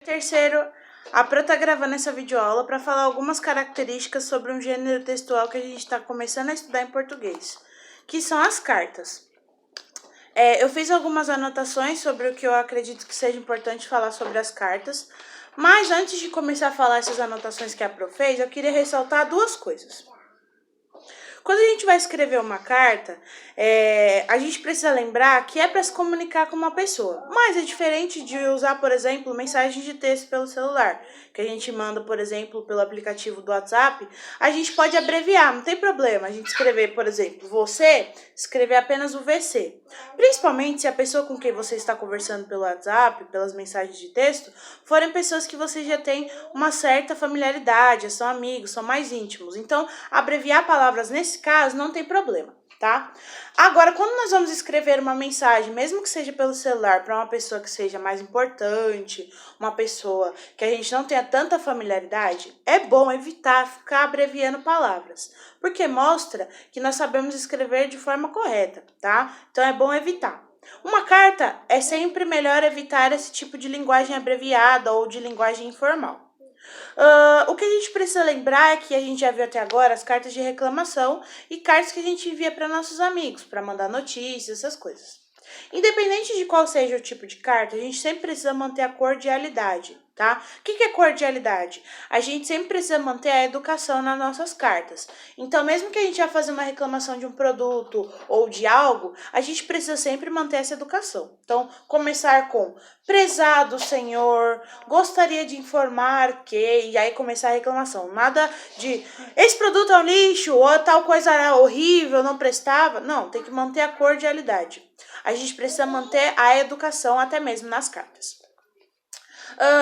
Terceiro, a Pro tá gravando essa videoaula para falar algumas características sobre um gênero textual que a gente está começando a estudar em português, que são as cartas. Eu fiz algumas anotações sobre o que eu acredito que seja importante falar sobre as cartas, mas antes de começar a falar essas anotações que a Pro fez, eu queria ressaltar duas coisas. Quando a gente vai escrever uma carta, a gente precisa lembrar que é para se comunicar com uma pessoa. Mas é diferente de usar, por exemplo, mensagem de texto pelo celular, que a gente manda, por exemplo, pelo aplicativo do WhatsApp. A gente pode abreviar, não tem problema. A gente escrever, por exemplo, você, escrever apenas o VC. Principalmente se a pessoa com quem você está conversando pelo WhatsApp, pelas mensagens de texto, forem pessoas que você já tem uma certa familiaridade, são amigos, são mais íntimos. Então, abreviar palavras nesse caso não tem problema, tá? Agora, quando nós vamos escrever uma mensagem, mesmo que seja pelo celular, para uma pessoa que seja mais importante, uma pessoa que a gente não tenha tanta familiaridade, é bom evitar ficar abreviando palavras, porque mostra que nós sabemos escrever de forma correta, tá? Então é bom evitar. Uma carta é sempre melhor evitar esse tipo de linguagem abreviada ou de linguagem informal. O que a gente precisa lembrar é que a gente já viu até agora as cartas de reclamação e cartas que a gente envia para nossos amigos, para mandar notícias, essas coisas. Independente de qual seja o tipo de carta, a gente sempre precisa manter a cordialidade, tá? O que é cordialidade? A gente sempre precisa manter a educação nas nossas cartas. Então, mesmo que a gente vá fazer uma reclamação de um produto ou de algo, a gente precisa sempre manter essa educação. Então, começar com prezado senhor, gostaria de informar que, e aí começar a reclamação. Nada de esse produto é um lixo, ou tal coisa era horrível, não prestava. Não, tem que manter a cordialidade. A gente precisa manter a educação até mesmo nas cartas.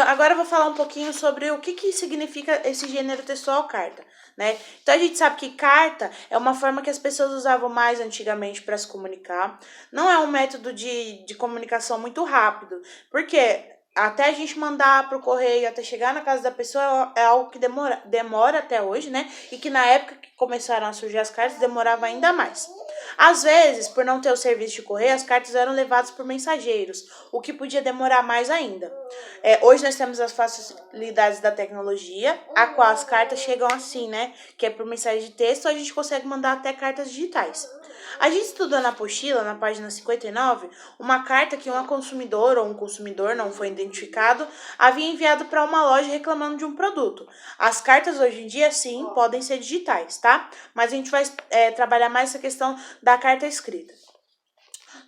Agora eu vou falar um pouquinho sobre o que significa esse gênero textual carta, né? Então a gente sabe que carta é uma forma que as pessoas usavam mais antigamente para se comunicar. Não é um método de comunicação muito rápido, porque até a gente mandar pro correio, até chegar na casa da pessoa, é algo que demora até hoje, né? E que na época que começaram a surgir as cartas, demorava ainda mais. Às vezes, por não ter o serviço de correio, as cartas eram levadas por mensageiros, o que podia demorar mais ainda. Hoje nós temos as facilidades da tecnologia, a qual as cartas chegam assim, né? Que é por mensagem de texto, a gente consegue mandar até cartas digitais. A gente estudou na apostila, na página 59, uma carta que uma consumidora ou um consumidor não foi identificado havia enviado para uma loja reclamando de um produto. As cartas hoje em dia, sim, podem ser digitais, tá? Mas a gente vai trabalhar mais essa questão da carta escrita.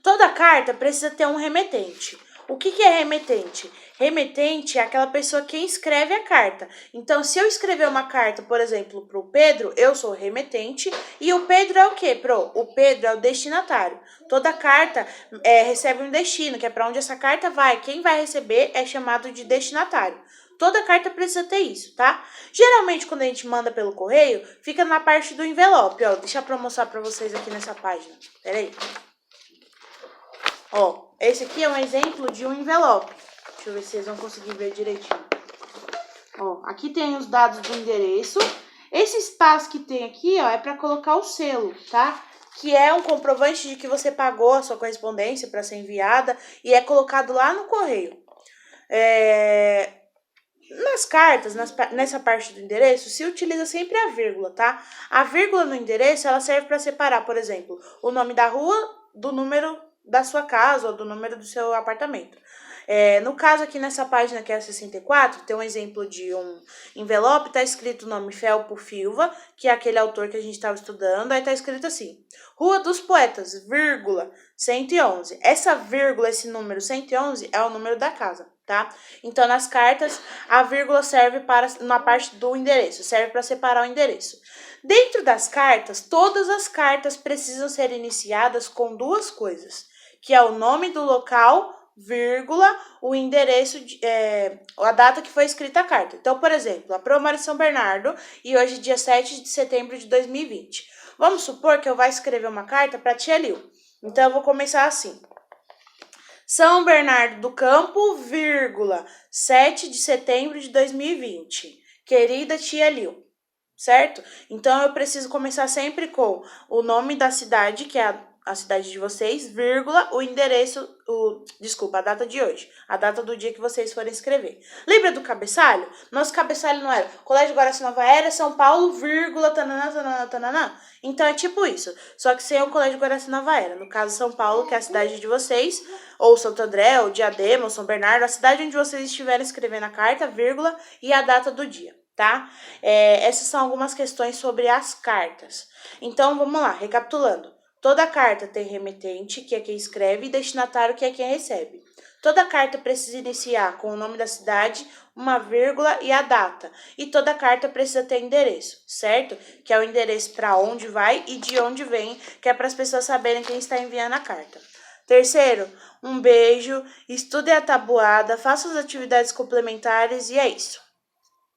Toda carta precisa ter um remetente. O que é remetente? Remetente é aquela pessoa que escreve a carta. Então, se eu escrever uma carta, por exemplo, para o Pedro, eu sou o remetente. E o Pedro é o quê, Pro? O Pedro é o destinatário. Toda carta recebe um destino, que é para onde essa carta vai. Quem vai receber é chamado de destinatário. Toda carta precisa ter isso, tá? Geralmente, quando a gente manda pelo correio, fica na parte do envelope. Ó, deixa eu mostrar para vocês aqui nessa página. Peraí. Ó, esse aqui é um exemplo de um envelope. Deixa eu ver se vocês vão conseguir ver direitinho. Ó, aqui tem os dados do endereço. Esse espaço que tem aqui, ó, é para colocar o selo, tá? Que é um comprovante de que você pagou a sua correspondência para ser enviada e é colocado lá no correio. Nas cartas, nessa parte do endereço, se utiliza sempre a vírgula, tá? A vírgula no endereço, ela serve para separar, por exemplo, o nome da rua do número da sua casa ou do número do seu apartamento. No caso aqui nessa página que é a 64, tem um exemplo de um envelope, tá escrito o nome Felpo Filva, que é aquele autor que a gente estava estudando, aí tá escrito assim, Rua dos Poetas, vírgula, 111. Essa vírgula, esse número 111 é o número da casa, tá? Então nas cartas, a vírgula serve na parte do endereço, serve para separar o endereço. Dentro das cartas, todas as cartas precisam ser iniciadas com duas coisas, que é o nome do local, vírgula, o endereço, a data que foi escrita a carta. Então, por exemplo, a Pro mora em São Bernardo e hoje é dia 7 de setembro de 2020. Vamos supor que eu vou escrever uma carta para tia Lil. Então, eu vou começar assim. São Bernardo do Campo, vírgula, 7 de setembro de 2020. Querida tia Lil. Certo? Então, eu preciso começar sempre com o nome da cidade, que é a cidade de vocês, vírgula, o endereço, desculpa, a data de hoje, a data do dia que vocês forem escrever. Lembra do cabeçalho? Nosso cabeçalho não era Colégio Guaraci-Nova Era, São Paulo, vírgula, tananã, tananã, tananã. Então é tipo isso, só que sem o Colégio Guaraci-Nova Era. No caso, São Paulo, que é a cidade de vocês, ou Santo André, ou Diadema, ou São Bernardo, a cidade onde vocês estiverem escrevendo a carta, vírgula, e a data do dia, tá? Essas são algumas questões sobre as cartas. Então, vamos lá, recapitulando. Toda carta tem remetente, que é quem escreve, e destinatário, que é quem recebe. Toda carta precisa iniciar com o nome da cidade, uma vírgula e a data. E toda carta precisa ter endereço, certo? Que é o endereço para onde vai e de onde vem, que é para as pessoas saberem quem está enviando a carta. Terceiro, um beijo, estude a tabuada, faça as atividades complementares e é isso.